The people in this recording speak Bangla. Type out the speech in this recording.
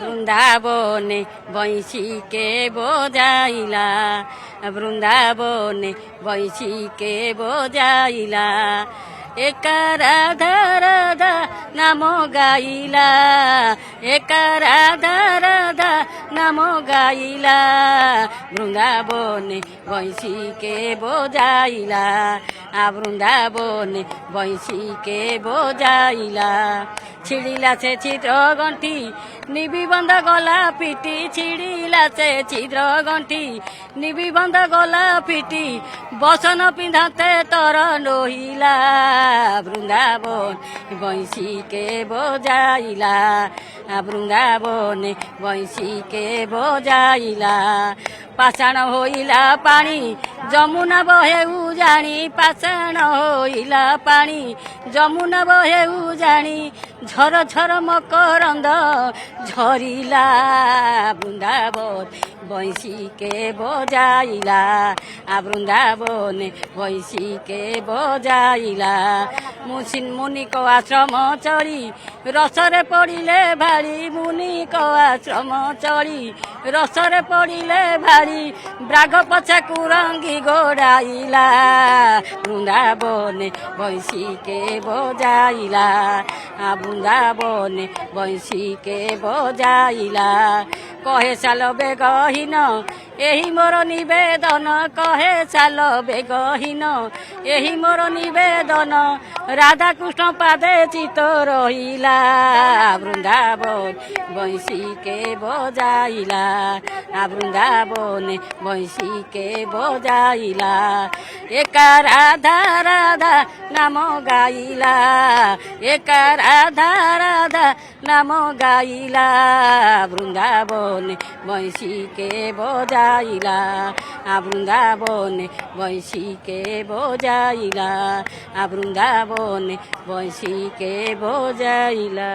বৃন্দাবনে বৈশিকে বোঝাইলা, বৃন্দাবনে বৈশিকে বোঝাইলা, একা রাধা রাধা নাম গাইলা, একা রাধা রাধা নাম গাইলা, বৃন্দাবনে বৈশিকে বোঝাইলা, বৃন্দাবনে বৈশিকে বোঝাইলা। ছিড়িলা সে ছিদ্র গণ্ঠি নিবিবন্ধ গলা পিটি, ছিড়িলা সে ছিদ্র গণ্ঠি নিবিবন্ধ গলা পিটি, বসন পিঁধাতে তর নহিলা, বৃন্দাবন বৈশিকে বোঝাইলা, বৃন্দাবনে বৈশিকে বোঝাইলা। পাষাণ হইলা পানি যমুনা বহে উজানি, পাষাণ হইলা পানি যমুনা বহে উজানি, ঝর ঝর মকরন্দ ঝরিলা, বৃন্দাবন বৈশিকে বোঝাইলা, বৃন্দাবনে বৈশিকে বোঝাইলা। মুনিক আশ্রম চড়ি রসরে পড়িলে ভারি, মুনিক আশ্রম চড়ি রসরে পড়িলে ভারি, ব্রাগ পছা কুরঙ্গি গোড়াইলা, বৃন্দাবনে বৈশিকে বোঝাইলা, বৃন্দাবনে বৈশিকে বোঝাইলা। কহে চাল বেগহীন এহি মোর নিবেদন, কহে চাল বেগহীন এহি মোর নিবেদন, রাধাকৃষ্ণ পাদে চিত রহিলা, বৃন্দাবন বৈশিকে বোঝাইলা, বৃন্দাবনে বৈশিকে বোঝাইলা। একা রাধা রাধা নাম গাইলা, একা রাধা রাধা নাম গাইলা, বৃন্দাবনে বৈশিকে বোঝাইলা, বৃন্দাবনে বৈশিকে বোঝাইলা, বৃন্দাবনে বৈশিকে বোঝাইলা।